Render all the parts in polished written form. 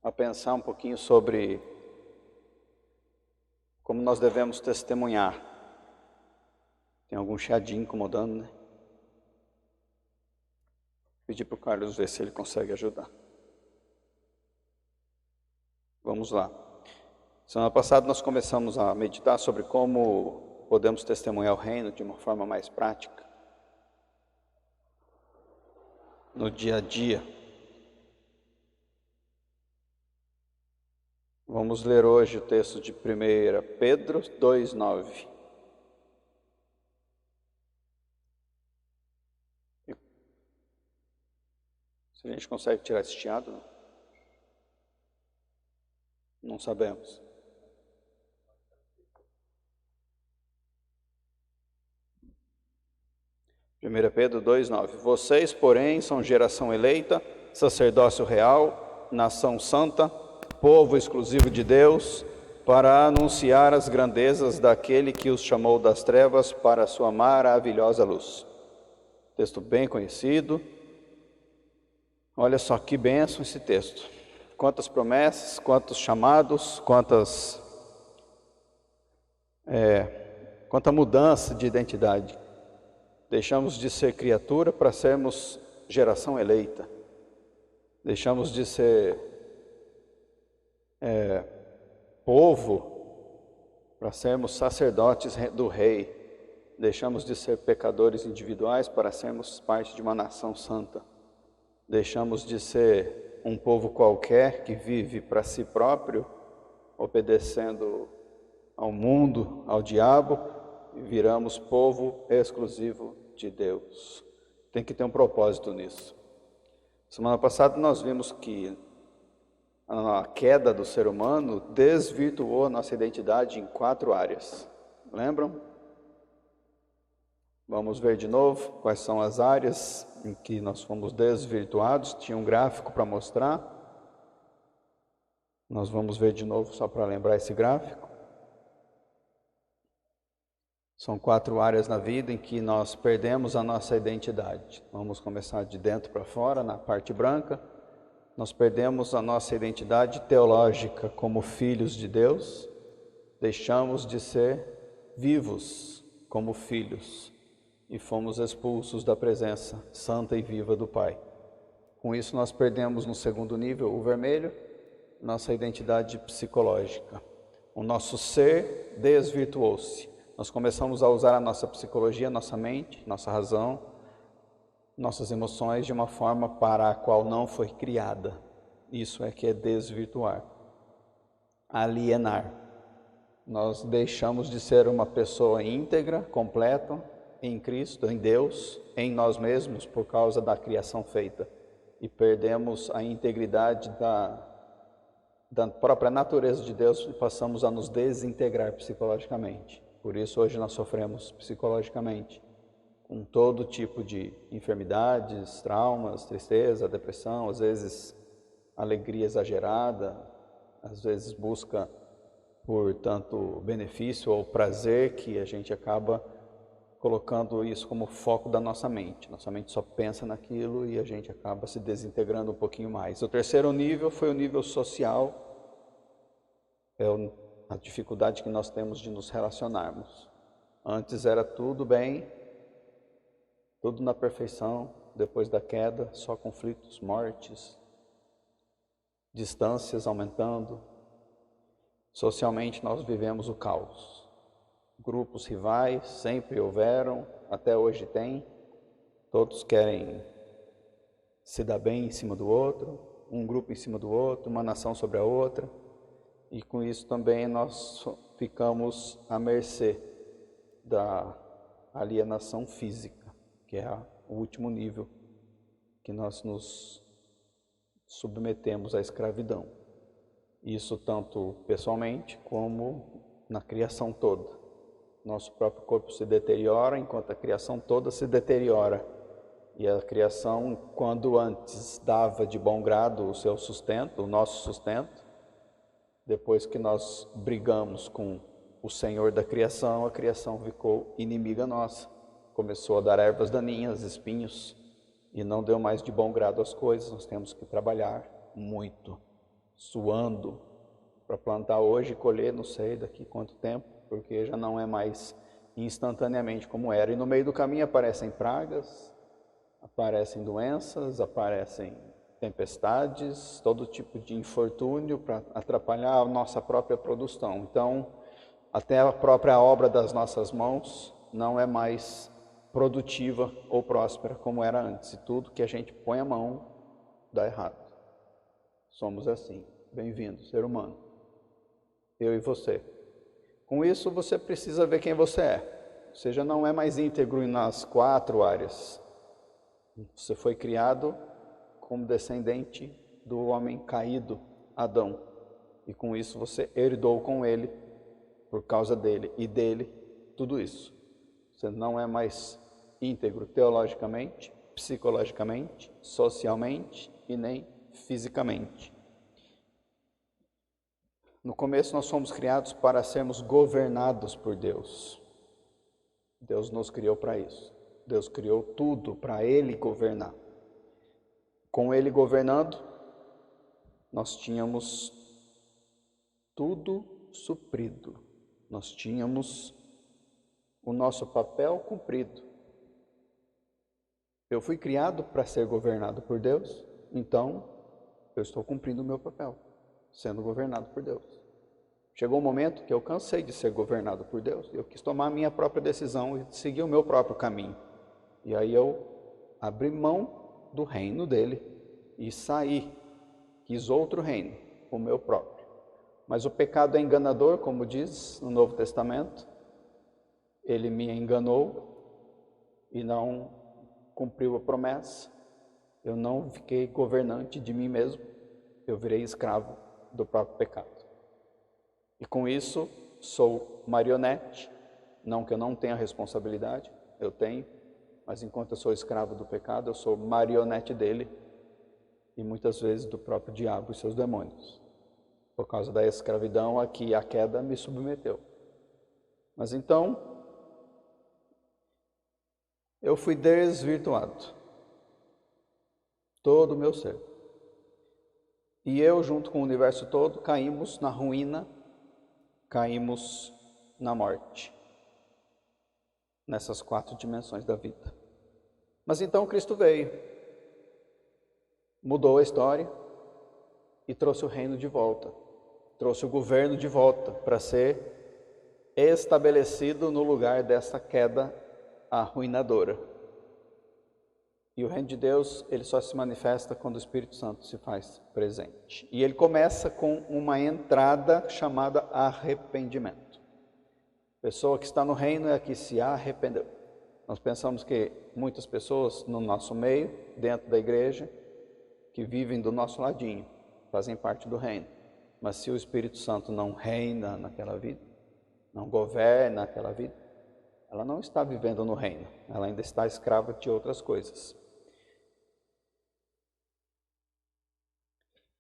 a pensar um pouquinho sobre como nós devemos testemunhar. Tem algum chiadinho incomodando, né? Pedir para o Carlos ver se ele consegue ajudar. Vamos lá. Semana passada nós começamos a meditar sobre como podemos testemunhar o reino de uma forma mais prática, no dia a dia. Vamos ler hoje o texto de 1 Pedro 2,9. Se a gente consegue tirar esse chiado, não sabemos. Pedro 2,9. Vocês, porém, são geração eleita, sacerdócio real, nação santa, povo exclusivo de Deus, para anunciar as grandezas daquele que os chamou das trevas para a sua maravilhosa luz. Texto bem conhecido. Olha só que bênção esse texto. Quantas promessas, quantos chamados, quanta mudança de identidade. Deixamos de ser criatura para sermos geração eleita. Deixamos de ser povo para sermos sacerdotes do rei. Deixamos de ser pecadores individuais para sermos parte de uma nação santa. Deixamos de ser um povo qualquer que vive para si próprio, obedecendo ao mundo, ao diabo, e viramos povo exclusivo de Deus. Tem que ter um propósito nisso. Semana passada nós vimos que a queda do ser humano desvirtuou a nossa identidade em 4 áreas. Lembram? Vamos ver de novo quais são as áreas em que nós fomos desvirtuados. Tinha um gráfico para mostrar. Nós vamos ver de novo só para lembrar esse gráfico. São 4 áreas na vida em que nós perdemos a nossa identidade. Vamos começar de dentro para fora, na parte branca. Nós perdemos a nossa identidade teológica como filhos de Deus. Deixamos de ser vivos como filhos e fomos expulsos da presença santa e viva do Pai. Com isso nós perdemos no segundo nível, o vermelho, nossa identidade psicológica. O nosso ser desvirtuou-se. Nós começamos a usar a nossa psicologia, nossa mente, nossa razão, nossas emoções de uma forma para a qual não foi criada. Isso é que é desvirtuar. Alienar. Nós deixamos de ser uma pessoa íntegra, completa, em Cristo, em Deus, em nós mesmos, por causa da criação feita. E perdemos a integridade da própria natureza de Deus e passamos a nos desintegrar psicologicamente. Por isso hoje nós sofremos psicologicamente, com todo tipo de enfermidades, traumas, tristeza, depressão, às vezes alegria exagerada, às vezes busca por tanto benefício ou prazer que a gente acaba colocando isso como foco da nossa mente. Nossa mente só pensa naquilo e a gente acaba se desintegrando um pouquinho mais. O terceiro nível foi o nível social, a dificuldade que nós temos de nos relacionarmos. Antes era tudo bem, tudo na perfeição, depois da queda, só conflitos, mortes, distâncias aumentando. Socialmente nós vivemos o caos. Grupos rivais sempre houveram, até hoje tem. Todos querem se dar bem em cima do outro, um grupo em cima do outro, uma nação sobre a outra. E com isso também nós ficamos à mercê da alienação física, que é o último nível que nós nos submetemos à escravidão. Isso tanto pessoalmente como na criação toda. Nosso próprio corpo se deteriora enquanto a criação toda se deteriora. E a criação, quando antes dava de bom grado o seu sustento, o nosso sustento, depois que nós brigamos com o Senhor da criação, a criação ficou inimiga nossa. Começou a dar ervas daninhas, espinhos, e não deu mais de bom grado as coisas. Nós temos que trabalhar muito. suando para plantar hoje e colher não sei daqui quanto tempo, porque já não é mais instantaneamente como era. E no meio do caminho aparecem pragas, aparecem doenças, aparecem tempestades, todo tipo de infortúnio para atrapalhar a nossa própria produção. Então, até a própria obra das nossas mãos não é mais produtiva ou próspera como era antes. E tudo que a gente põe a mão dá errado. Somos assim. Bem-vindo, ser humano. Eu e você. Com isso, você precisa ver quem você é. Você já não é mais íntegro nas 4 áreas. Você foi criado como descendente do homem caído, Adão. E com isso você herdou com ele, por causa dele e dele, tudo isso. Você não é mais íntegro teologicamente, psicologicamente, socialmente e nem fisicamente. No começo nós fomos criados para sermos governados por Deus. Deus nos criou para isso. Deus criou tudo para Ele governar. Com Ele governando, nós tínhamos tudo suprido. Nós tínhamos o nosso papel cumprido. Eu fui criado para ser governado por Deus, então eu estou cumprindo o meu papel, sendo governado por Deus. Chegou um momento que eu cansei de ser governado por Deus, eu quis tomar a minha própria decisão e seguir o meu próprio caminho. E aí eu abri mão do reino dele e saí, quis outro reino, o meu próprio. Mas o pecado é enganador, como diz no Novo Testamento. Ele me enganou e não cumpriu a promessa. Eu não fiquei governante de mim mesmo, eu virei escravo do próprio pecado. E com isso, sou marionete, não que eu não tenha responsabilidade, eu tenho, mas enquanto eu sou escravo do pecado, eu sou marionete dele e muitas vezes do próprio diabo e seus demônios. Por causa da escravidão a que a queda me submeteu. Mas então, eu fui desvirtuado. Todo o meu ser. E eu, junto com o universo todo, caímos na ruína, caímos na morte. Nessas 4 dimensões da vida. Mas então Cristo veio, mudou a história e trouxe o reino de volta. Trouxe o governo de volta para ser estabelecido no lugar dessa queda arruinadora. E o reino de Deus, ele só se manifesta quando o Espírito Santo se faz presente. E ele começa com uma entrada chamada arrependimento. A pessoa que está no reino é a que se arrependeu. Nós pensamos que muitas pessoas no nosso meio, dentro da igreja, que vivem do nosso ladinho, fazem parte do reino. Mas se o Espírito Santo não reina naquela vida, não governa aquela vida, ela não está vivendo no reino, ela ainda está escrava de outras coisas.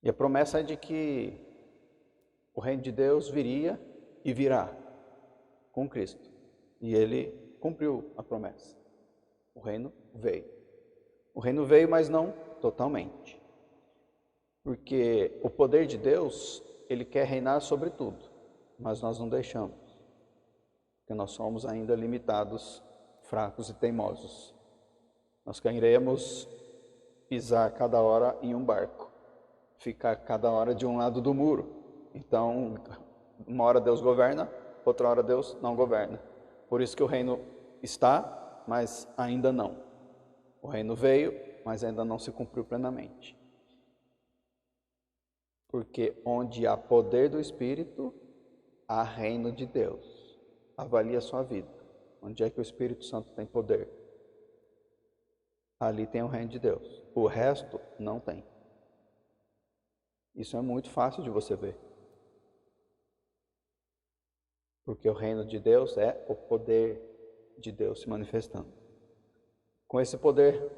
E a promessa é de que o reino de Deus viria e virá com Cristo. E ele cumpriu a promessa. O reino veio. O reino veio, mas não totalmente. Porque o poder de Deus, ele quer reinar sobre tudo, mas nós não deixamos. Porque nós somos ainda limitados, fracos e teimosos. Nós queremos pisar cada hora em um barco, ficar cada hora de um lado do muro. Então, uma hora Deus governa, outra hora Deus não governa. Por isso que o reino está, mas ainda não. O reino veio, mas ainda não se cumpriu plenamente. Porque onde há poder do Espírito, há reino de Deus. Avalie a sua vida. Onde é que o Espírito Santo tem poder? Ali tem o reino de Deus. O resto não tem. Isso é muito fácil de você ver. Porque o reino de Deus é o poder de Deus se manifestando. Com esse poder,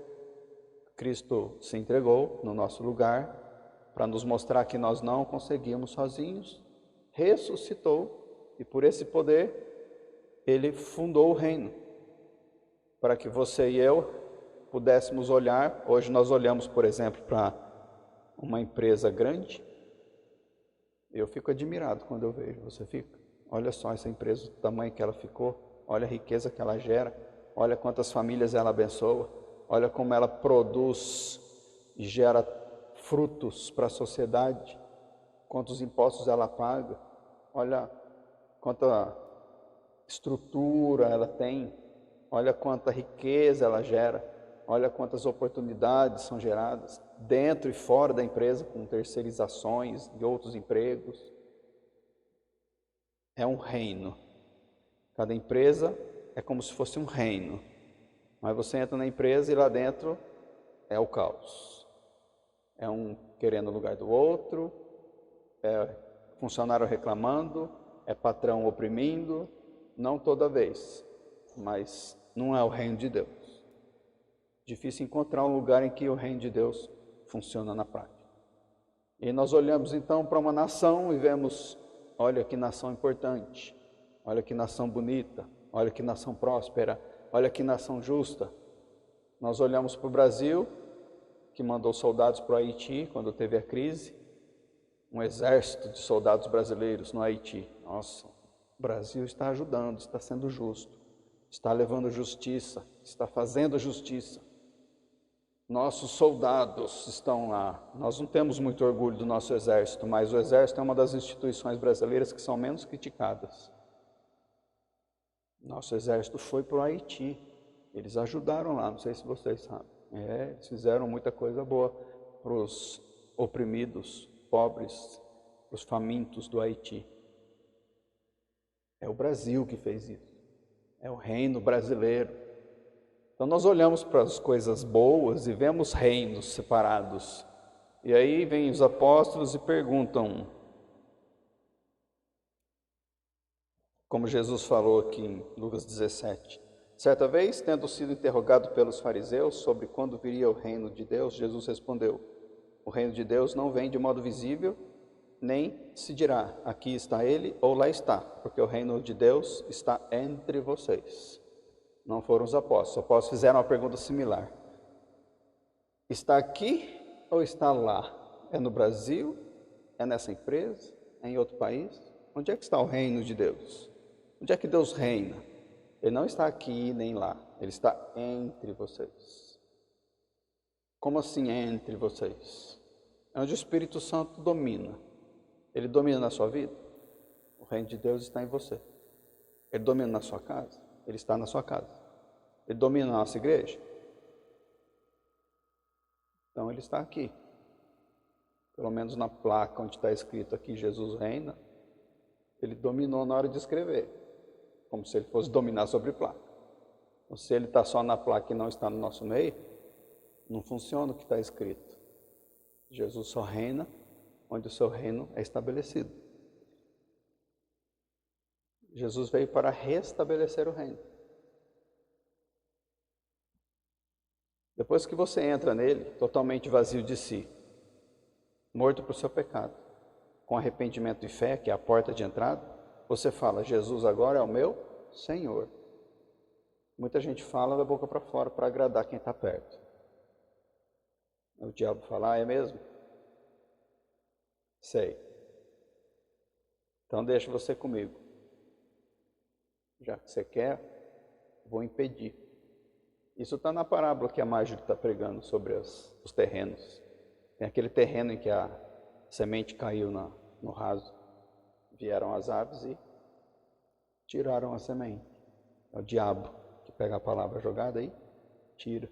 Cristo se entregou no nosso lugar para nos mostrar que nós não conseguimos sozinhos, ressuscitou e por esse poder ele fundou o reino, para que você e eu pudéssemos olhar. Hoje nós olhamos, por exemplo, para uma empresa grande Eu fico admirado quando eu vejo, você fica? Olha só essa empresa, o tamanho que ela ficou, olha a riqueza que ela gera, olha quantas famílias ela abençoa, olha como ela produz e gera frutos para a sociedade, quantos impostos ela paga, olha quanta estrutura ela tem, olha quanta riqueza ela gera, olha quantas oportunidades são geradas dentro e fora da empresa, com terceirizações e outros empregos. É um reino. Cada empresa é como se fosse um reino. Mas você entra na empresa e lá dentro é o caos. É um querendo o lugar do outro, é funcionário reclamando, é patrão oprimindo, não toda vez, mas não é o reino de Deus. Difícil encontrar um lugar em que o reino de Deus funciona na prática. E nós olhamos então para uma nação e vemos, olha que nação importante, olha que nação bonita, olha que nação próspera, olha que nação justa. Nós olhamos para o Brasil, que mandou soldados para o Haiti quando teve a crise, um exército de soldados brasileiros no Haiti. Nossa, o Brasil está ajudando, está sendo justo, está levando justiça, está fazendo justiça. Nossos soldados estão lá. Nós não temos muito orgulho do nosso exército, mas o exército é uma das instituições brasileiras que são menos criticadas. Nosso exército foi para o Haiti. Eles ajudaram lá, não sei se vocês sabem. Eles fizeram muita coisa boa para os oprimidos, pobres, para os famintos do Haiti. É o Brasil que fez isso. É o reino brasileiro. Então nós olhamos para as coisas boas e vemos reinos separados. E aí vêm os apóstolos e perguntam, como Jesus falou aqui em Lucas 17. Certa vez, tendo sido interrogado pelos fariseus sobre quando viria o reino de Deus, Jesus respondeu: o reino de Deus não vem de modo visível, nem se dirá, aqui está ele ou lá está, porque o reino de Deus está entre vocês. Não foram os apóstolos. Os apóstolos fizeram uma pergunta similar. Está aqui ou está lá? É no Brasil? É nessa empresa? É em outro país? Onde é que está o reino de Deus? Onde é que Deus reina? Ele não está aqui nem lá. Ele está entre vocês. Como assim entre vocês? É onde o Espírito Santo domina. Ele domina na sua vida? O reino de Deus está em você. Ele domina na sua casa? Ele está na sua casa. Ele domina na nossa igreja? Então ele está aqui. Pelo menos na placa onde está escrito aqui Jesus reina, ele dominou na hora de escrever, como se ele fosse dominar sobre placa. Então, se ele está só na placa e não está no nosso meio, não funciona o que está escrito. Jesus só reina onde o seu reino é estabelecido. Jesus veio para restabelecer o reino. Depois que você entra nele, totalmente vazio de si, morto para o seu pecado, com arrependimento e fé, que é a porta de entrada, você fala, Jesus agora é o meu Senhor. Muita gente fala da boca para fora para agradar quem está perto. O diabo fala, é mesmo? Sei. Então deixa você comigo. Já que você quer, vou impedir. Isso está na parábola que a Marjorie está pregando sobre os terrenos. Tem aquele terreno em que a semente caiu no raso. Vieram as aves e tiraram a semente. É o diabo que pega a palavra jogada aí, tira.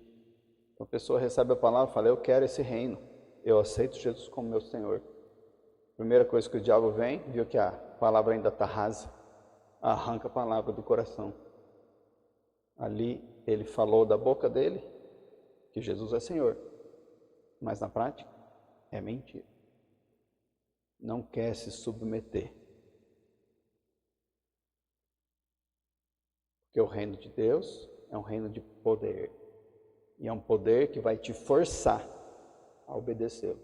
Então a pessoa recebe a palavra e fala, eu quero esse reino. Eu aceito Jesus como meu Senhor. Primeira coisa que o diabo vem, viu que a palavra ainda está rasa, arranca a palavra do coração. Ali ele falou da boca dele que Jesus é Senhor, mas na prática é mentira. Não quer se submeter. Porque o reino de Deus é um reino de poder. E é um poder que vai te forçar a obedecê-lo.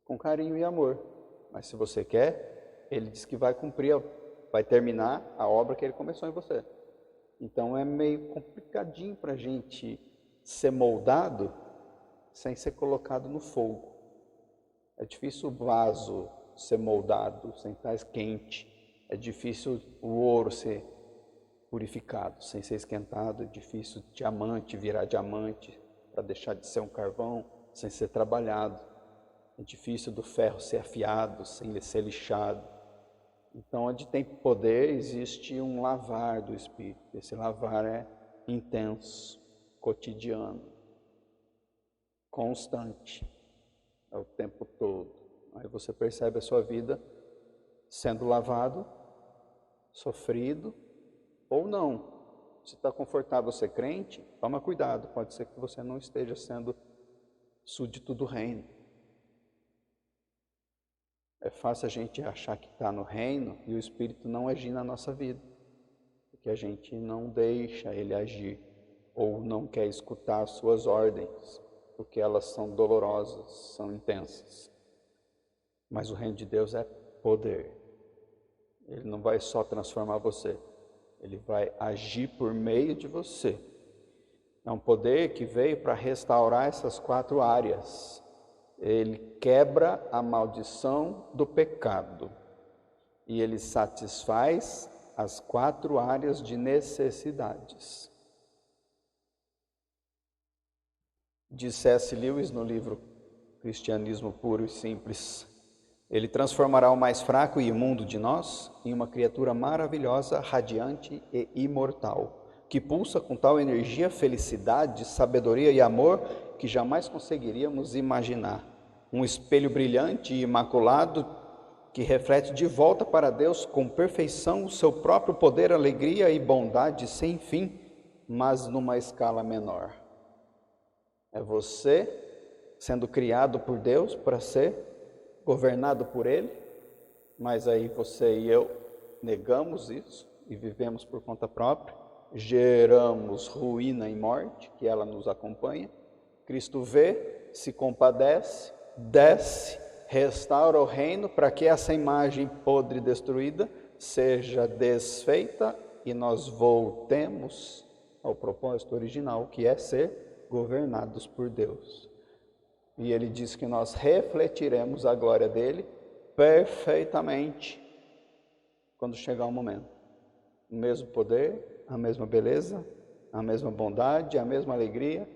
Com carinho e amor. Mas se você quer, ele diz que vai cumprir, vai terminar a obra que ele começou em você. Então é meio complicadinho para a gente ser moldado sem ser colocado no fogo. É difícil o vaso ser moldado sem estar quente. É difícil o ouro ser purificado sem ser esquentado. É difícil o diamante virar diamante para deixar de ser um carvão sem ser trabalhado. É difícil do ferro ser afiado sem ser lixado. Então, onde tem poder, existe um lavar do Espírito. Esse lavar é intenso, cotidiano, constante, é o tempo todo. Aí você percebe a sua vida sendo lavado, sofrido ou não. Se está confortável ser crente, toma cuidado, pode ser que você não esteja sendo súdito do reino. É fácil a gente achar que está no reino e o Espírito não agir na nossa vida, porque a gente não deixa ele agir, ou não quer escutar as suas ordens, porque elas são dolorosas, são intensas. Mas o reino de Deus é poder. Ele não vai só transformar você, ele vai agir por meio de você. É um poder que veio para restaurar essas 4 áreas. Ele quebra a maldição do pecado e ele satisfaz as 4 áreas de necessidades. Diz C.S. Lewis no livro Cristianismo Puro e Simples: ele transformará o mais fraco e imundo de nós em uma criatura maravilhosa, radiante e imortal, que pulsa com tal energia, felicidade, sabedoria e amor que jamais conseguiríamos imaginar. Um espelho brilhante e imaculado que reflete de volta para Deus com perfeição o seu próprio poder, alegria e bondade sem fim, mas numa escala menor. É você sendo criado por Deus para ser governado por Ele, mas aí você e eu negamos isso e vivemos por conta própria, geramos ruína e morte, que ela nos acompanha. Cristo vê, se compadece, desce, restaura o reino para que essa imagem podre e destruída seja desfeita e nós voltemos ao propósito original, que é ser governados por Deus. E ele diz que nós refletiremos a glória dele perfeitamente quando chegar o momento. O mesmo poder, a mesma beleza, a mesma bondade, a mesma alegria,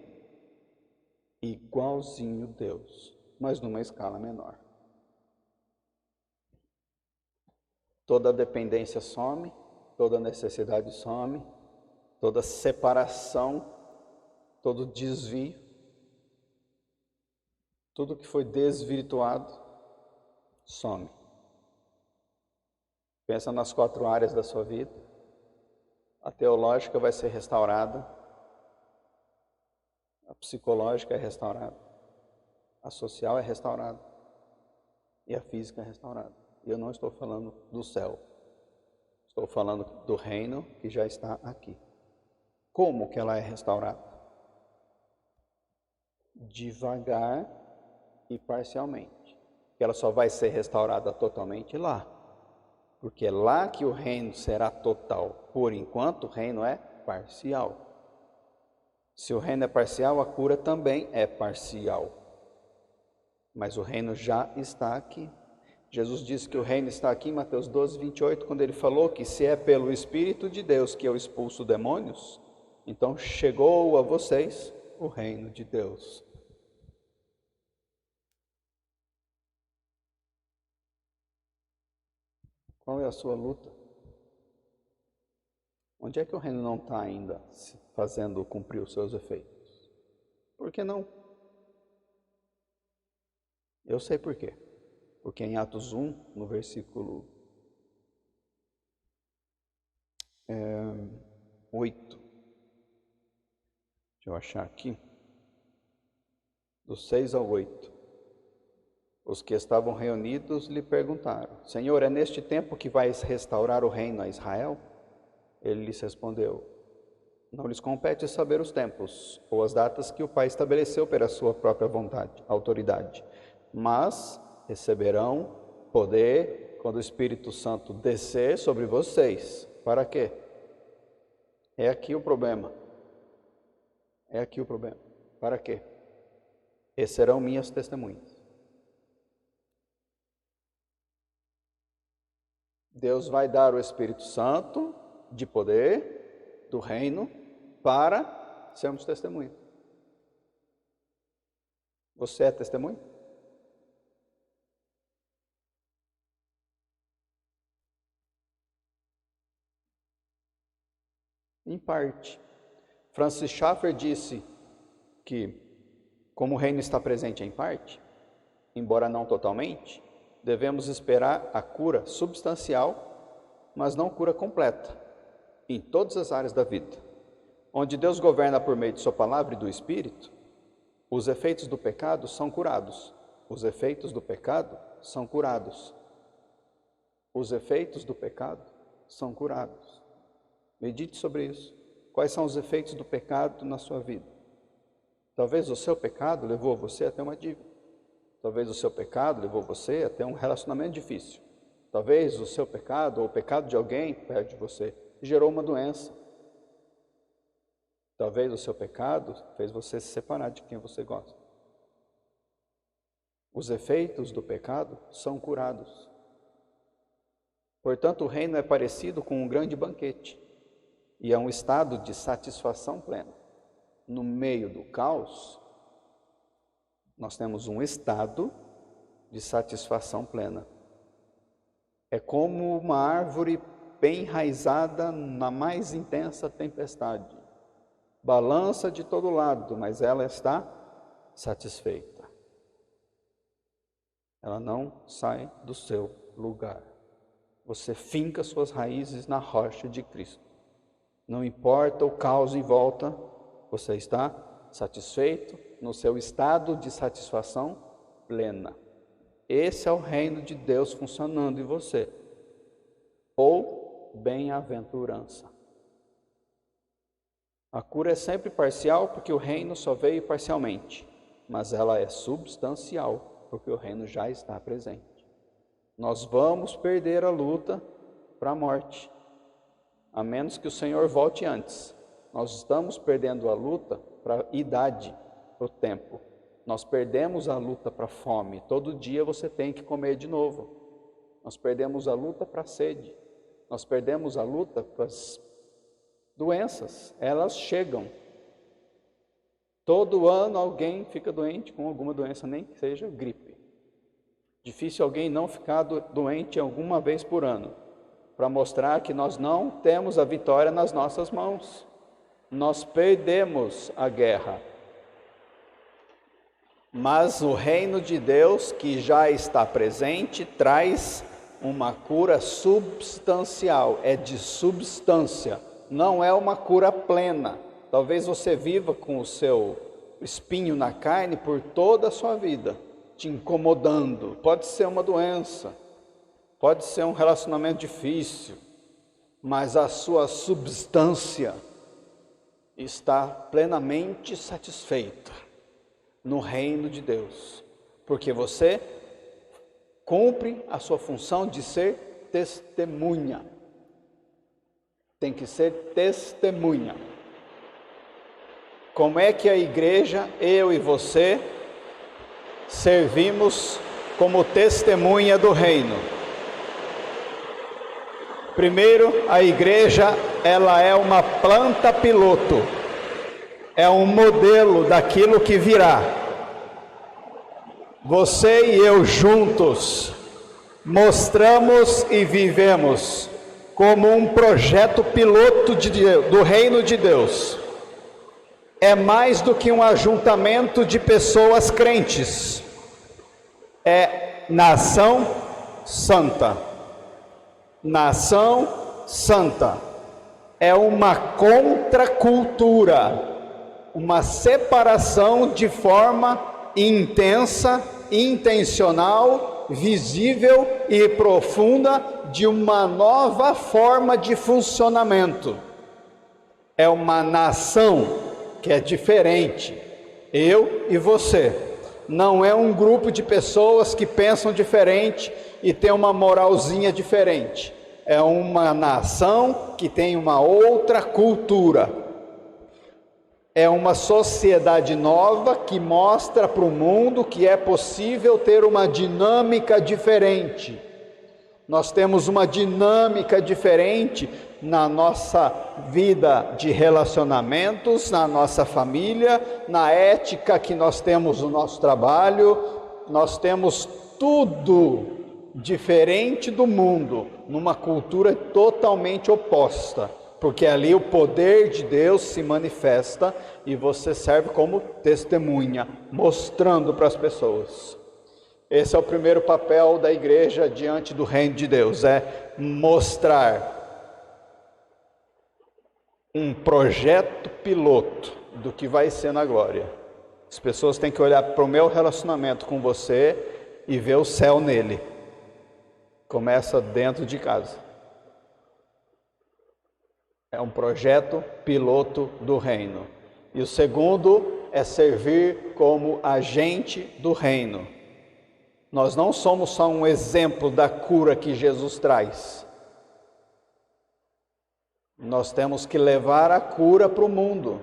igualzinho Deus, mas numa escala menor. Toda dependência some, toda necessidade some, toda separação, todo desvio, tudo que foi desvirtuado, some. Pensa nas 4 áreas da sua vida. A teológica vai ser restaurada, a psicológica é restaurada, a social é restaurada e a física é restaurada. E eu não estou falando do céu, estou falando do reino que já está aqui. Como que ela é restaurada? Devagar e parcialmente. Ela só vai ser restaurada totalmente lá, porque é lá que o reino será total. Por enquanto, o reino é parcial. Se o reino é parcial, a cura também é parcial. Mas o reino já está aqui. Jesus disse que o reino está aqui em Mateus 12, 28, quando ele falou que se é pelo Espírito de Deus que eu expulso demônios, então chegou a vocês o reino de Deus. Qual é a sua luta? Onde é que o reino não está ainda fazendo cumprir os seus efeitos? Por que não? Eu sei por quê. Porque em Atos 1, no versículo 8, deixa eu achar aqui, do 6 ao 8, os que estavam reunidos lhe perguntaram: Senhor, é neste tempo que vais restaurar o reino a Israel? Ele lhes respondeu: não lhes compete saber os tempos ou as datas que o Pai estabeleceu pela sua própria vontade, autoridade, mas receberão poder quando o Espírito Santo descer sobre vocês. Para quê? É aqui o problema. É aqui o problema. Para quê? E serão minhas testemunhas. Deus vai dar o Espírito Santo de poder do reino para sermos testemunhas. Você é testemunha? Em parte. Francis Schaeffer disse que, como o reino está presente em parte, embora não totalmente, devemos esperar a cura substancial, mas não cura completa, em todas as áreas da vida. Onde Deus governa por meio de sua palavra e do Espírito, os efeitos do pecado são curados. Os efeitos do pecado são curados. Os efeitos do pecado são curados. Medite sobre isso. Quais são os efeitos do pecado na sua vida? Talvez o seu pecado levou você até uma dívida. Talvez o seu pecado levou você até um relacionamento difícil. Talvez o seu pecado, ou o pecado de alguém perto de você, gerou uma doença. Talvez o seu pecado fez você se separar de quem você gosta. Os efeitos do pecado são curados. Portanto, o reino é parecido com um grande banquete. E é um estado de satisfação plena. No meio do caos, nós temos um estado de satisfação plena. É como uma árvore bem enraizada na mais intensa tempestade. Balança de todo lado, mas ela está satisfeita. Ela não sai do seu lugar. Você finca suas raízes na rocha de Cristo. Não importa o caos em volta, você está satisfeito no seu estado de satisfação plena. Esse é o reino de Deus funcionando em você. Ou bem-aventurança. A cura é sempre parcial porque o reino só veio parcialmente, mas ela é substancial porque o reino já está presente. Nós vamos perder a luta para a morte, a menos que o Senhor volte antes. Nós estamos perdendo a luta para a idade, para o tempo. Nós perdemos a luta para a fome. Todo dia você tem que comer de novo. Nós perdemos a luta para a sede. Nós perdemos a luta para as doenças. Elas chegam. Todo ano alguém fica doente com alguma doença, nem que seja gripe. Difícil alguém não ficar doente alguma vez por ano, para mostrar que nós não temos a vitória nas nossas mãos. Nós perdemos a guerra. Mas o reino de Deus, que já está presente, traz uma cura substancial, é de substância, não é uma cura plena. Talvez você viva com o seu espinho na carne por toda a sua vida, te incomodando. Pode ser uma doença, pode ser um relacionamento difícil, mas a sua substância está plenamente satisfeita no reino de Deus, porque você cumpre a sua função de ser testemunha. Tem que ser testemunha. Como é que a igreja, eu e você, servimos como testemunha do reino? Primeiro, a igreja, ela é uma planta piloto, é um modelo daquilo que virá. Você e eu juntos mostramos e vivemos como um projeto piloto do reino de Deus. É mais do que um ajuntamento de pessoas crentes. É nação santa. Nação santa. É uma contracultura, uma separação de forma intensa, intencional, visível e profunda de uma nova forma de funcionamento. É uma nação que é diferente, eu e você. Não é um grupo de pessoas que pensam diferente e tem uma moralzinha diferente. É uma nação que tem uma outra cultura. É uma sociedade nova que mostra para o mundo que é possível ter uma dinâmica diferente. Nós temos uma dinâmica diferente na nossa vida de relacionamentos, na nossa família, na ética que nós temos no nosso trabalho. Nós temos tudo diferente do mundo, numa cultura totalmente oposta, porque ali o poder de Deus se manifesta e você serve como testemunha, mostrando para as pessoas. Esse é o primeiro papel da igreja diante do reino de Deus, é mostrar um projeto piloto do que vai ser na glória. As pessoas têm que olhar para o meu relacionamento com você e ver o céu nele. Começa dentro de casa. É um projeto piloto do reino. E o segundo é servir como agente do reino. Nós não somos só um exemplo da cura que Jesus traz. Nós temos que levar a cura para o mundo.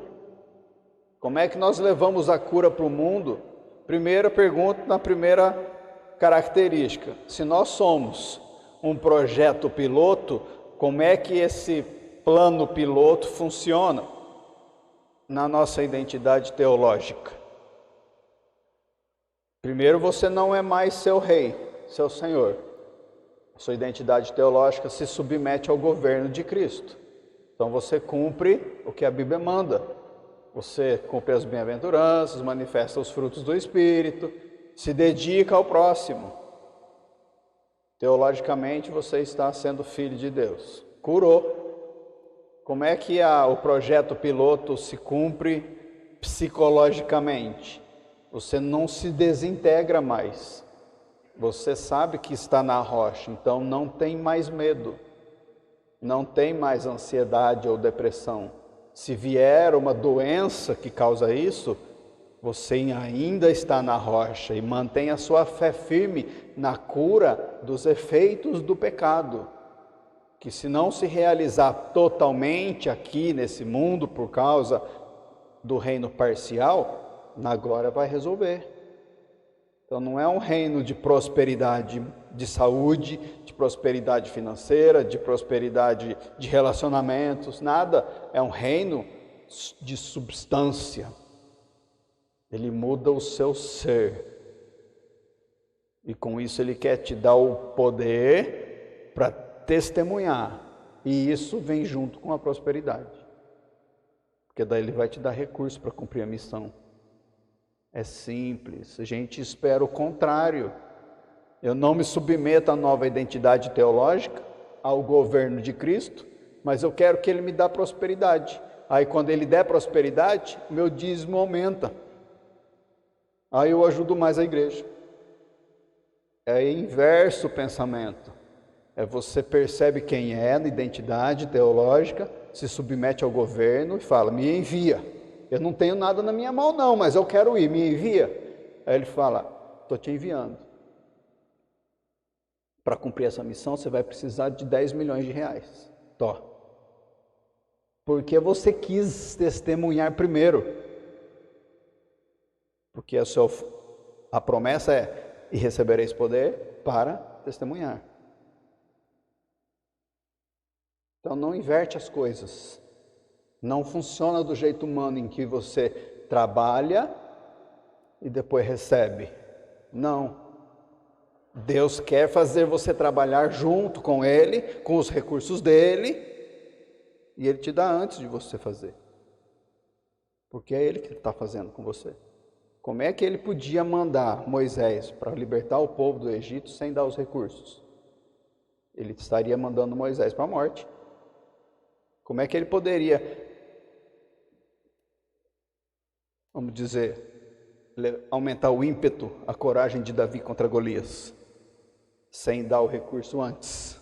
Como é que nós levamos a cura para o mundo? Primeira pergunta, na primeira característica. Se nós somos um projeto piloto, como é que esse plano piloto funciona na nossa identidade teológica? Primeiro, você não é mais seu rei, seu senhor. Sua identidade teológica se submete ao governo de Cristo. Então você cumpre o que a Bíblia manda. Você cumpre as bem-aventuranças, manifesta os frutos do Espírito, se dedica ao próximo. Teologicamente você está sendo filho de Deus. Curou. Como é que o projeto piloto se cumpre psicologicamente? Você não se desintegra mais. Você sabe que está na rocha, então não tem mais medo. Não tem mais ansiedade ou depressão. Se vier uma doença que causa isso, você ainda está na rocha e mantém a sua fé firme na cura dos efeitos do pecado. Que se não se realizar totalmente aqui nesse mundo por causa do reino parcial, na glória vai resolver. Então não é um reino de prosperidade de saúde, de prosperidade financeira, de prosperidade de relacionamentos, nada. É um reino de substância. Ele muda o seu ser. E com isso ele quer te dar o poder para testemunhar. E isso vem junto com a prosperidade. Porque daí ele vai te dar recursos para cumprir a missão. É simples, a gente espera o contrário. Eu não me submeto à nova identidade teológica, ao governo de Cristo, mas eu quero que Ele me dê prosperidade. Aí quando Ele der prosperidade, meu dízimo aumenta. Aí eu ajudo mais a igreja. É inverso o pensamento. É você percebe quem é na identidade teológica, se submete ao governo e fala, me envia. Eu não tenho nada na minha mão não, mas eu quero ir, me envia. Aí ele fala, estou te enviando. Para cumprir essa missão, você vai precisar de 10 milhões de reais. Tó. Porque você quis testemunhar primeiro. Porque a promessa é, e recebereis poder para testemunhar. Então não inverte as coisas. Não funciona do jeito humano em que você trabalha e depois recebe. Não. Deus quer fazer você trabalhar junto com Ele, com os recursos dEle, e Ele te dá antes de você fazer. Porque é Ele que está fazendo com você. Como é que Ele podia mandar Moisés para libertar o povo do Egito sem dar os recursos? Ele estaria mandando Moisés para a morte. Como é que Ele poderia, vamos dizer, aumentar o ímpeto, a coragem de Davi contra Golias, sem dar o recurso antes?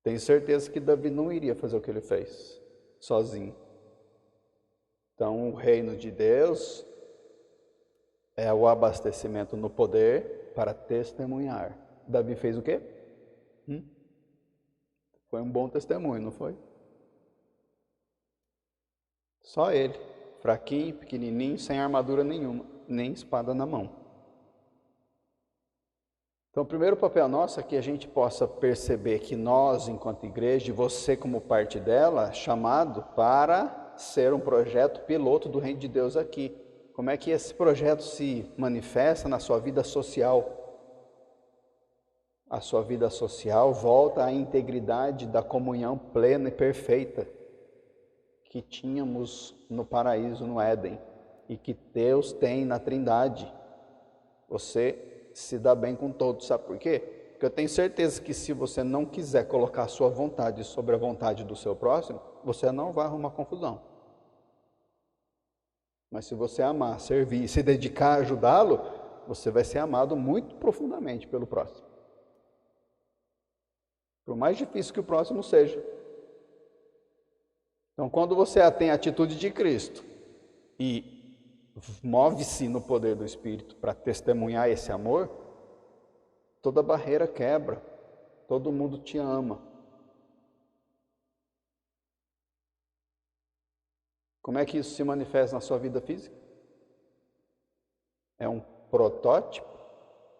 Tenho certeza que Davi não iria fazer o que ele fez, sozinho. Então, o reino de Deus é o abastecimento no poder para testemunhar. Davi fez o quê? Foi um bom testemunho, não foi? Só ele, fraquinho, pequenininho, sem armadura nenhuma, nem espada na mão. Então, o primeiro papel nosso é que a gente possa perceber que nós, enquanto igreja, e você como parte dela, chamado para ser um projeto piloto do Reino de Deus aqui. Como é que esse projeto se manifesta na sua vida social? A sua vida social volta à integridade da comunhão plena e perfeita que tínhamos no paraíso, no Éden, e que Deus tem na Trindade. Você se dá bem com todos, sabe por quê? Porque eu tenho certeza que se você não quiser colocar a sua vontade sobre a vontade do seu próximo, você não vai arrumar confusão. Mas se você amar, servir, se dedicar a ajudá-lo, você vai ser amado muito profundamente pelo próximo. Por mais difícil que o próximo seja. Então, quando você tem a atitude de Cristo e move-se no poder do Espírito para testemunhar esse amor, toda barreira quebra, todo mundo te ama. Como é que isso se manifesta na sua vida física? É um protótipo,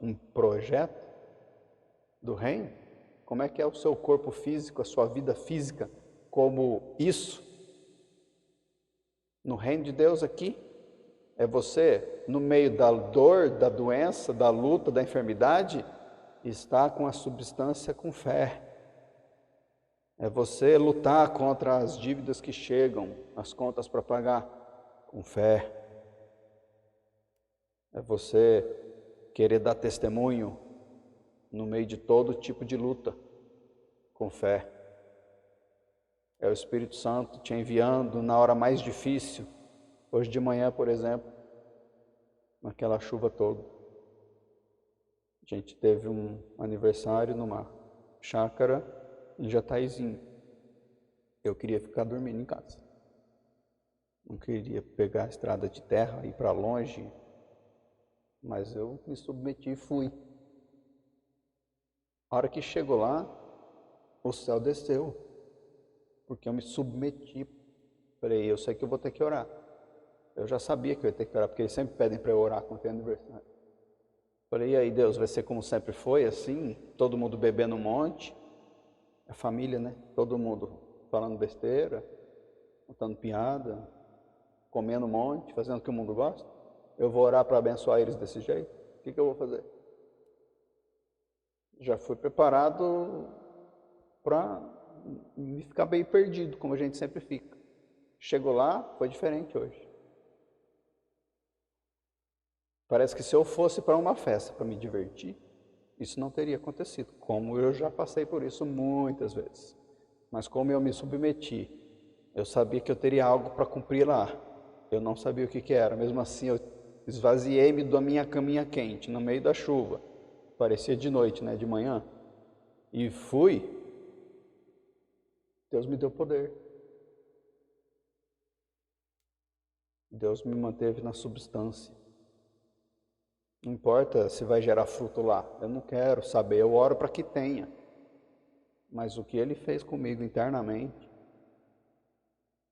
um projeto do reino? Como é que é o seu corpo físico, a sua vida física, como isso? No reino de Deus aqui, é você, no meio da dor, da doença, da luta, da enfermidade, está com a substância com fé. É você lutar contra as dívidas que chegam, as contas para pagar, com fé. É você querer dar testemunho no meio de todo tipo de luta, com fé. É o Espírito Santo te enviando na hora mais difícil. Hoje de manhã, por exemplo, naquela chuva toda, a gente teve um aniversário numa chácara em Jataizinho. Eu queria ficar dormindo em casa. Não queria pegar a estrada de terra, ir para longe, mas eu me submeti e fui. A hora que chegou lá, o céu desceu, porque eu me submeti. Falei, eu sei que eu vou ter que orar. Eu já sabia que eu ia ter que orar, porque eles sempre pedem para eu orar quando tem aniversário. Falei, e aí Deus, vai ser como sempre foi, assim, todo mundo bebendo um monte, a família, né? Todo mundo falando besteira, contando piada, comendo um monte, fazendo o que o mundo gosta. Eu vou orar para abençoar eles desse jeito? O que eu vou fazer? Já fui preparado para me ficar bem perdido, como a gente sempre fica. Chegou lá, foi diferente hoje. Parece que se eu fosse para uma festa para me divertir, isso não teria acontecido, como eu já passei por isso muitas vezes. Mas como eu me submeti, eu sabia que eu teria algo para cumprir lá. Eu não sabia o que era. Mesmo assim, eu esvaziei-me da minha caminha quente, no meio da chuva. Parecia de noite, né? De manhã. E fui. Deus me deu poder. Deus me manteve na substância. Não importa se vai gerar fruto lá. Eu não quero saber. Eu oro para que tenha. Mas o que Ele fez comigo internamente,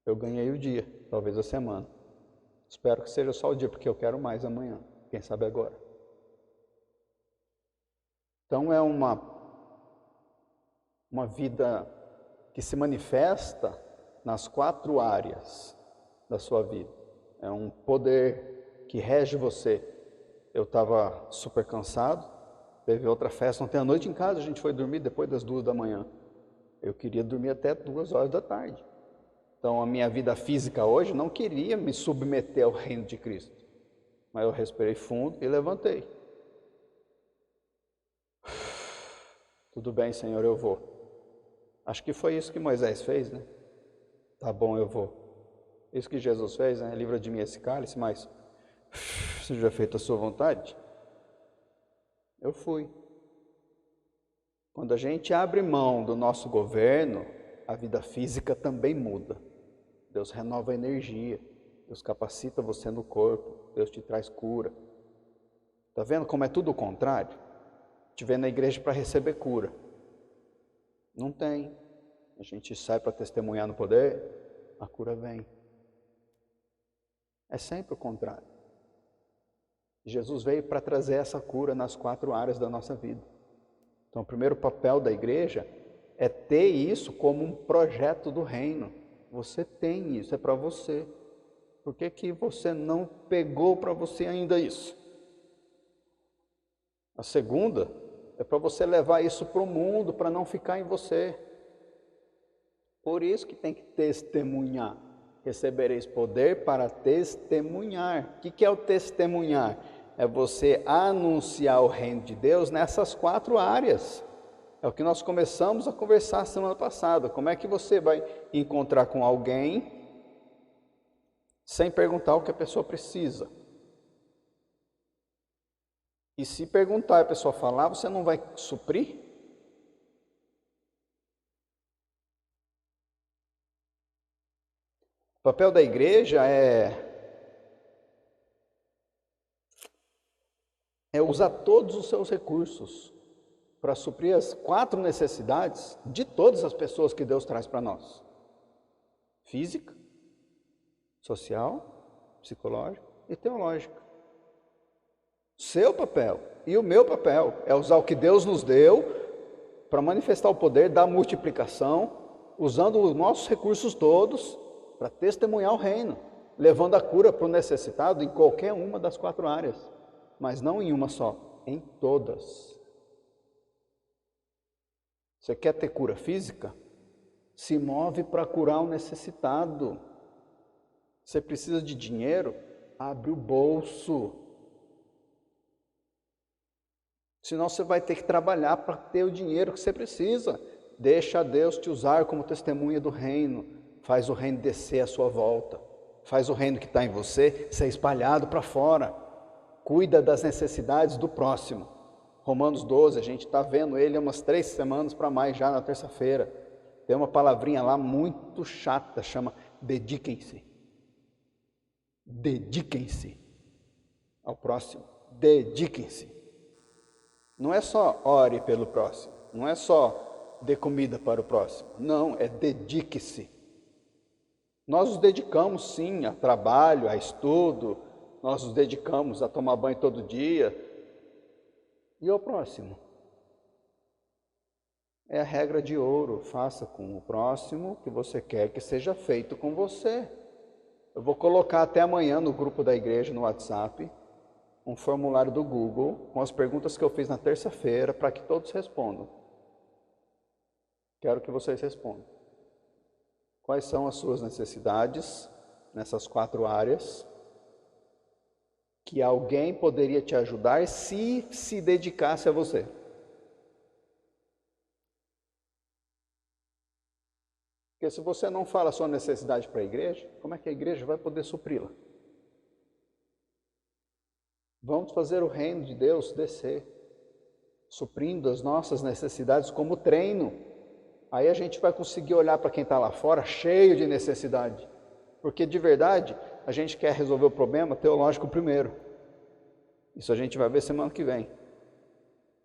eu ganhei o dia, talvez a semana. Espero que seja só o dia, porque eu quero mais amanhã. Quem sabe agora. Então é uma vida que se manifesta nas 4 áreas da sua vida. É um poder que rege você. Eu estava super cansado, teve outra festa ontem à noite em casa, a gente foi dormir depois das 2 da manhã. Eu queria dormir até 2 horas da tarde. Então a minha vida física hoje não queria me submeter ao reino de Cristo. Mas eu respirei fundo e levantei. Tudo bem, Senhor, eu vou. Acho que foi isso que Moisés fez, né? Tá bom, eu vou. Isso que Jesus fez, né? Livra de mim esse cálice, mas seja feita a sua vontade. Eu fui. Quando a gente abre mão do nosso governo, a vida física também muda. Deus renova a energia, Deus capacita você no corpo, Deus te traz cura. Tá vendo como é tudo o contrário? Te vendo na igreja para receber cura. Não tem. A gente sai para testemunhar no poder, a cura vem. É sempre o contrário. Jesus veio para trazer essa cura nas 4 áreas da nossa vida. Então, o primeiro papel da igreja é ter isso como um projeto do reino. Você tem isso, é para você. Por que você não pegou para você ainda isso? A segunda é para você levar isso para o mundo, para não ficar em você. Por isso que tem que testemunhar. Recebereis poder para testemunhar. O que é o testemunhar? É você anunciar o reino de Deus nessas 4 áreas. É o que nós começamos a conversar semana passada. Como é que você vai encontrar com alguém sem perguntar o que a pessoa precisa? E se perguntar e a pessoa falar, você não vai suprir? O papel da igreja é usar todos os seus recursos para suprir as 4 necessidades de todas as pessoas que Deus traz para nós: física, social, psicológica e teológica. Seu papel e o meu papel é usar o que Deus nos deu para manifestar o poder da multiplicação, usando os nossos recursos todos para testemunhar o reino, levando a cura para o necessitado em qualquer uma das 4 áreas, mas não em uma só, em todas. Você quer ter cura física? Se move para curar o necessitado. Você precisa de dinheiro? Abre o bolso. Senão você vai ter que trabalhar para ter o dinheiro que você precisa. Deixa Deus te usar como testemunha do reino. Faz o reino descer à sua volta. Faz o reino que está em você ser espalhado para fora. Cuida das necessidades do próximo. Romanos 12, a gente está vendo ele há umas 3 semanas para mais já na terça-feira. Tem uma palavrinha lá muito chata, chama dediquem-se. Dediquem-se ao próximo. Dediquem-se. Não é só ore pelo próximo. Não é só dê comida para o próximo. Não, é dedique-se. Nós nos dedicamos sim a trabalho, a estudo. Nós nos dedicamos a tomar banho todo dia. E ao próximo? É a regra de ouro. Faça com o próximo o que você quer que seja feito com você. Eu vou colocar até amanhã no grupo da igreja, no WhatsApp, um formulário do Google com as perguntas que eu fiz na terça-feira para que todos respondam. Quero que vocês respondam. Quais são as suas necessidades nessas 4 áreas? Que alguém poderia te ajudar se dedicasse a você. Porque se você não fala a sua necessidade para a igreja, como é que a igreja vai poder supri-la? Vamos fazer o reino de Deus descer, suprindo as nossas necessidades como treino. Aí a gente vai conseguir olhar para quem está lá fora cheio de necessidade. Porque de verdade, a gente quer resolver o problema teológico primeiro. Isso a gente vai ver semana que vem.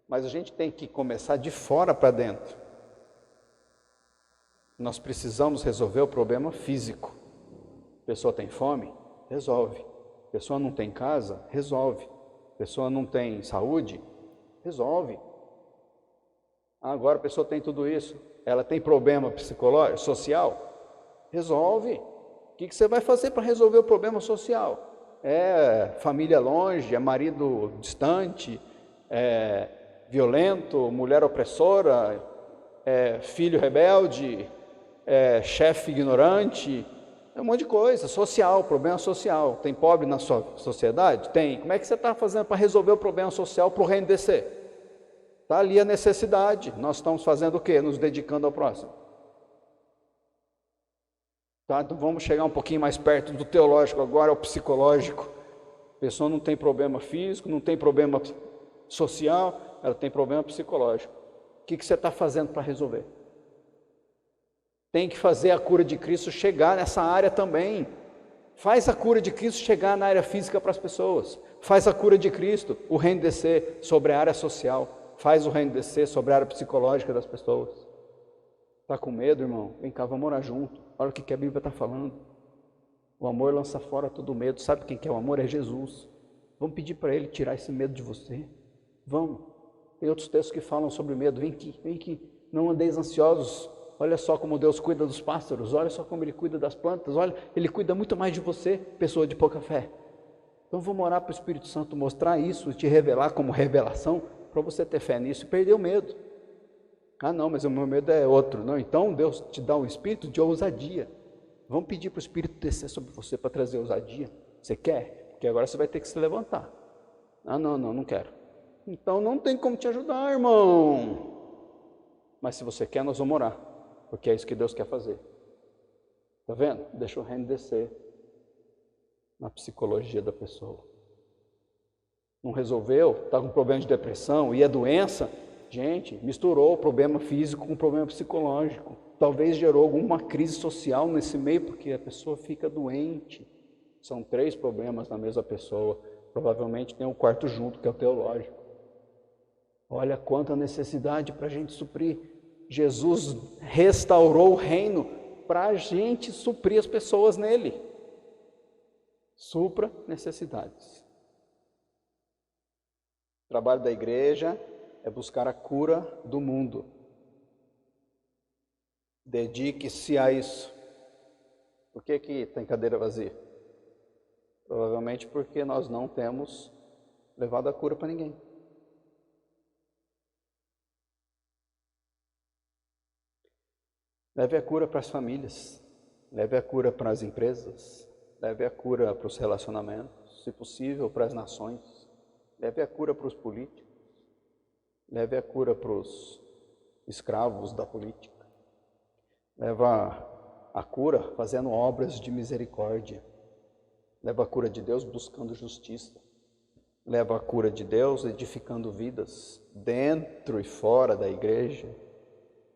Mas a gente tem que começar de fora para dentro. Nós precisamos resolver o problema físico. A pessoa tem fome? Resolve. A pessoa não tem casa? Resolve. A pessoa não tem saúde? Resolve. Agora a pessoa tem tudo isso. Ela tem problema psicológico, social? Resolve. O que você vai fazer para resolver o problema social? É família longe, é marido distante, é violento, mulher opressora, é filho rebelde, é chefe ignorante, é um monte de coisa, social, problema social. Tem pobre na sua sociedade? Tem. Como é que você está fazendo para resolver o problema social para o reino descer? Está ali a necessidade. Nós estamos fazendo o quê? Nos dedicando ao próximo. Tá? Então vamos chegar um pouquinho mais perto do teológico agora, ao psicológico. A pessoa não tem problema físico, não tem problema social, ela tem problema psicológico. O que você está fazendo para resolver? Tem que fazer a cura de Cristo chegar nessa área também. Faz a cura de Cristo chegar na área física para as pessoas. Faz a cura de Cristo, o reino descer sobre a área social. Faz o reino descer sobre a área psicológica das pessoas. Está com medo, irmão? Vem cá, vamos morar junto. Olha o que a Bíblia está falando. O amor lança fora todo medo. Sabe quem que é o amor? É Jesus. Vamos pedir para Ele tirar esse medo de você. Vamos. Tem outros textos que falam sobre medo. Vem aqui, vem aqui. Não andeis ansiosos. Olha só como Deus cuida dos pássaros. Olha só como Ele cuida das plantas. Olha, Ele cuida muito mais de você, pessoa de pouca fé. Então vamos orar para o Espírito Santo mostrar isso, te revelar como revelação, para você ter fé nisso e perder o medo. Ah não, mas o meu medo é outro. Não, então Deus te dá um espírito de ousadia. Vamos pedir para o Espírito descer sobre você para trazer ousadia. Você quer? Porque agora você vai ter que se levantar. Ah não quero. Então não tem como te ajudar, irmão. Mas se você quer, nós vamos orar. Porque é isso que Deus quer fazer. Está vendo? Deixa o reino descer na psicologia da pessoa. Não resolveu? Está com problema de depressão e é doença? Gente, misturou o problema físico com o problema psicológico. Talvez gerou alguma crise social nesse meio, porque a pessoa fica doente. São 3 problemas na mesma pessoa. Provavelmente tem um quarto junto, que é o teológico. Olha quanta necessidade para a gente suprir. Jesus restaurou o reino para a gente suprir as pessoas nele. Supra necessidades. O trabalho da igreja é buscar a cura do mundo. Dedique-se a isso. Por que tem cadeira vazia? Provavelmente porque nós não temos levado a cura para ninguém. Leve a cura para as famílias, leve a cura para as empresas, leve a cura para os relacionamentos, se possível para as nações, leve a cura para os políticos, leve a cura para os escravos da política, leva a cura fazendo obras de misericórdia, leva a cura de Deus buscando justiça, leva a cura de Deus edificando vidas dentro e fora da igreja,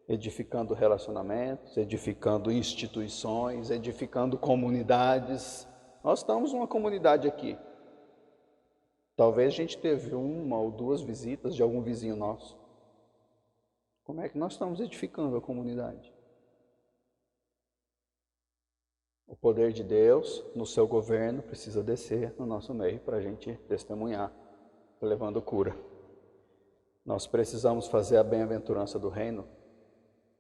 edificando relacionamentos, edificando instituições, edificando comunidades. Nós estamos numa comunidade aqui. Talvez a gente teve 1 ou 2 visitas de algum vizinho nosso. Como é que nós estamos edificando a comunidade? O poder de Deus no seu governo precisa descer no nosso meio para a gente testemunhar, levando cura. Nós precisamos fazer a bem-aventurança do reino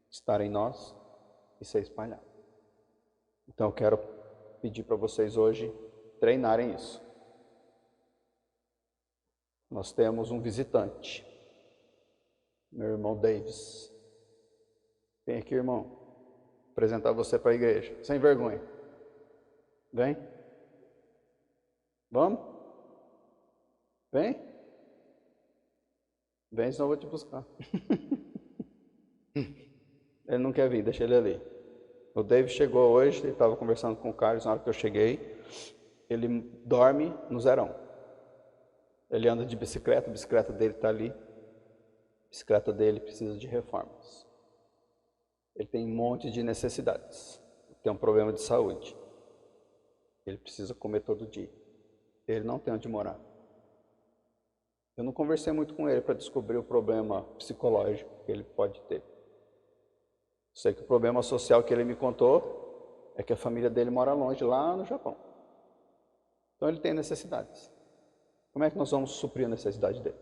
estar em nós e ser espalhado. Então eu quero pedir para vocês hoje treinarem isso. Nós temos um visitante, meu irmão Davis. Vem aqui, irmão, apresentar você para a igreja, sem vergonha. Vem. Vamos? Vem. Vem, senão eu vou te buscar. Ele não quer vir, deixa ele ali. O David chegou hoje, ele estava conversando com o Carlos na hora que eu cheguei. Ele dorme no Zerão. Ele anda de bicicleta, a bicicleta dele está ali. A bicicleta dele precisa de reformas. Ele tem um monte de necessidades. Tem um problema de saúde. Ele precisa comer todo dia. Ele não tem onde morar. Eu não conversei muito com ele para descobrir o problema psicológico que ele pode ter. Sei que o problema social que ele me contou é que a família dele mora longe, lá no Japão. Então ele tem necessidades. Como é que nós vamos suprir a necessidade dele?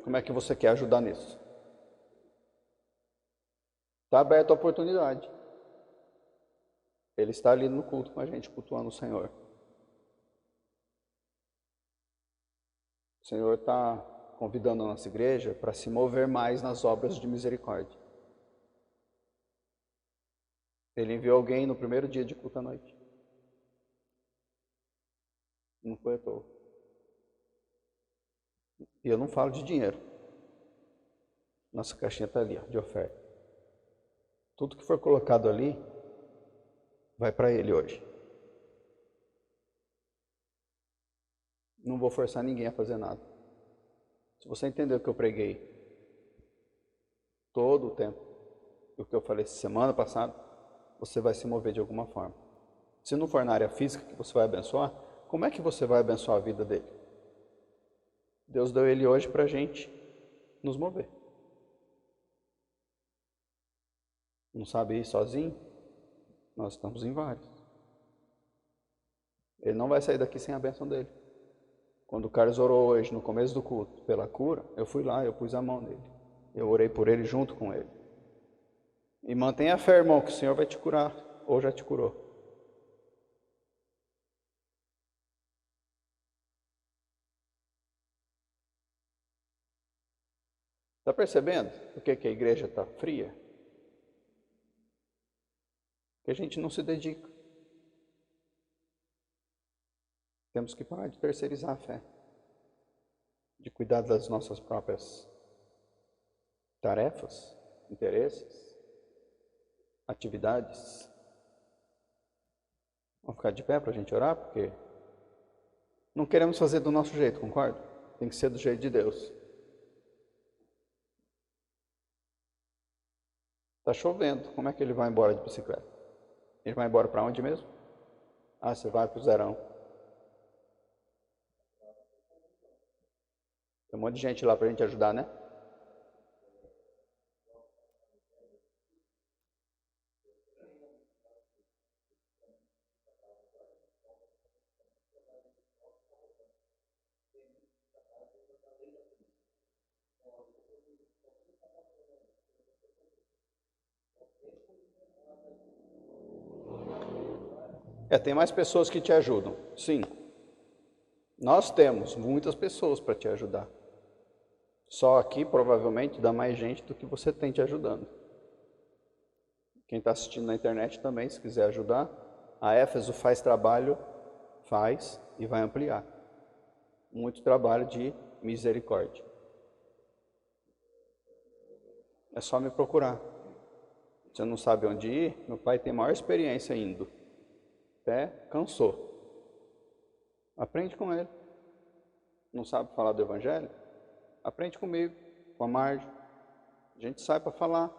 Como é que você quer ajudar nisso? Está aberta a oportunidade. Ele está ali no culto com a gente, cultuando o Senhor. O Senhor está convidando a nossa igreja para se mover mais nas obras de misericórdia. Ele enviou alguém no primeiro dia de culto à noite. Não foi à toa. E eu não falo de dinheiro. Nossa caixinha está ali, ó, de oferta. Tudo que for colocado ali, vai para ele hoje. Não vou forçar ninguém a fazer nada. Se você entendeu o que eu preguei todo o tempo, e o que eu falei semana passada, você vai se mover de alguma forma. Se não for na área física que você vai abençoar, como é que você vai abençoar a vida dele? Deus deu ele hoje para a gente nos mover. Não sabe ir sozinho? Nós estamos em vários. Ele não vai sair daqui sem a bênção dele. Quando o Carlos orou hoje, no começo do culto, pela cura, eu fui lá, eu pus a mão nele. Eu orei por ele junto com ele. E mantenha a fé, irmão, que o Senhor vai te curar, ou já te curou. Está percebendo por que a igreja está fria? Porque a gente não se dedica. Temos que parar de terceirizar a fé, de cuidar das nossas próprias tarefas, interesses, atividades. Vamos ficar de pé para a gente orar, porque não queremos fazer do nosso jeito, concorda? Tem que ser do jeito de Deus. Está chovendo, como é que ele vai embora de bicicleta? Ele vai embora para onde mesmo? Ah, você vai para o Zerão. Tem um monte de gente lá para a gente ajudar, né? Tem mais pessoas que te ajudam, sim. Nós temos muitas pessoas para te ajudar. Só aqui provavelmente dá mais gente do que você tem te ajudando. Quem está assistindo na internet também, se quiser ajudar, a Éfeso faz trabalho, faz e vai ampliar. Muito trabalho de misericórdia. É só me procurar. Você não sabe onde ir? Meu pai tem maior experiência indo. Até cansou. Aprende com ele. Não sabe falar do Evangelho? Aprende comigo, com a Marge. A gente sai para falar.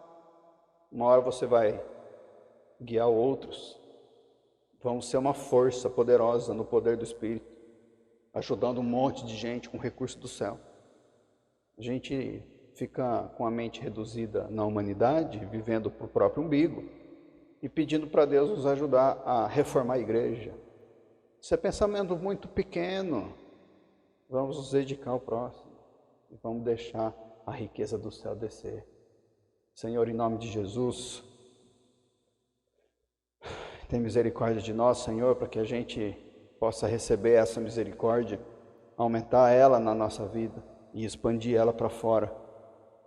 Uma hora você vai guiar outros. Vamos ser uma força poderosa no poder do Espírito, ajudando um monte de gente com recurso do céu. A gente fica com a mente reduzida na humanidade, vivendo para o próprio umbigo e pedindo para Deus nos ajudar a reformar a igreja. Isso é pensamento muito pequeno. Vamos nos dedicar ao próximo e vamos deixar a riqueza do céu descer. Senhor, em nome de Jesus, tem misericórdia de nós, Senhor, para que a gente possa receber essa misericórdia, aumentar ela na nossa vida e expandir ela para fora.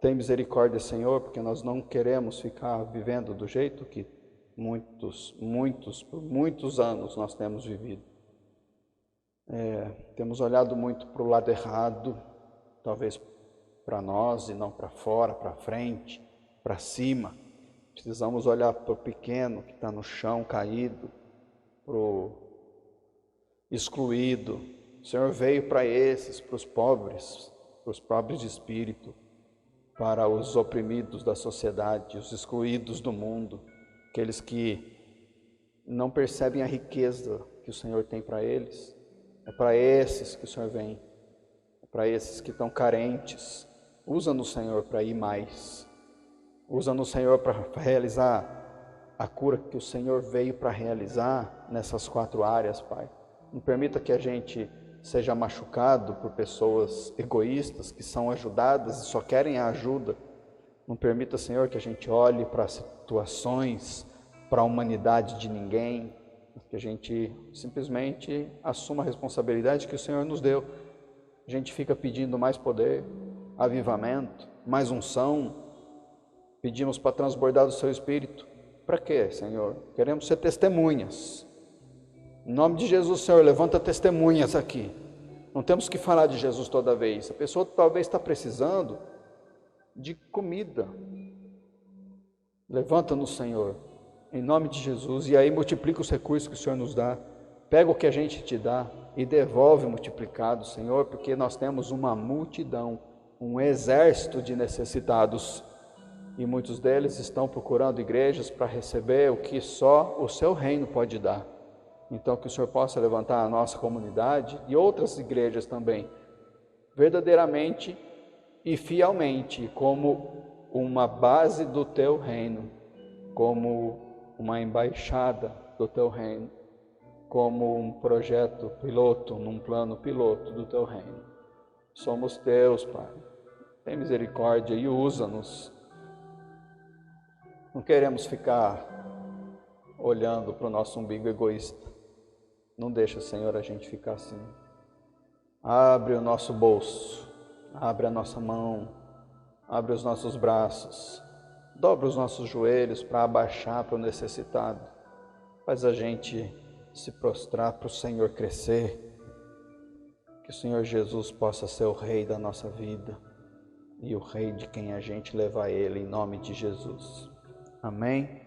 Tem misericórdia, Senhor, porque nós não queremos ficar vivendo do jeito que por muitos anos nós temos vivido. Temos olhado muito para o lado errado, talvez para nós e não para fora, para frente, para cima. Precisamos olhar para o pequeno que está no chão caído, para o excluído. O Senhor veio para esses, para os pobres de espírito, para os oprimidos da sociedade, os excluídos do mundo, aqueles que não percebem a riqueza que o Senhor tem para eles. É para esses que o Senhor vem, é para esses que estão carentes. Usa-nos, Senhor, para ir mais. Usa-nos, Senhor, para realizar a cura que o Senhor veio para realizar nessas 4 áreas, Pai. Não permita que a gente seja machucado por pessoas egoístas que são ajudadas e só querem a ajuda. Não permita, Senhor, que a gente olhe para situações, para a humanidade de ninguém, que a gente simplesmente assuma a responsabilidade que o Senhor nos deu. A gente fica pedindo mais poder, avivamento, mais unção, pedimos para transbordar do Seu Espírito. Para quê, Senhor? Queremos ser testemunhas. Em nome de Jesus, Senhor, levanta testemunhas aqui. Não temos que falar de Jesus toda vez. A pessoa talvez está precisando de comida. Levanta-nos, Senhor, em nome de Jesus, e aí multiplica os recursos que o Senhor nos dá. Pega o que a gente te dá e devolve multiplicado, Senhor, porque nós temos uma multidão, um exército de necessitados, e muitos deles estão procurando igrejas para receber o que só o Seu reino pode dar. Então que o Senhor possa levantar a nossa comunidade e outras igrejas também, verdadeiramente e fielmente, como uma base do Teu reino, como uma embaixada do Teu reino. como um projeto piloto, num plano piloto do Teu reino. Somos Teus, Pai. Tem misericórdia e usa-nos. Não queremos ficar olhando para o nosso umbigo egoísta. Não deixa, Senhor, a gente ficar assim. Abre o nosso bolso, abre a nossa mão, abre os nossos braços, dobra os nossos joelhos para abaixar para o necessitado. Faz a gente se prostrar para o Senhor crescer. Que o Senhor Jesus possa ser o Rei da nossa vida e o Rei de quem a gente leva a Ele, em nome de Jesus. Amém?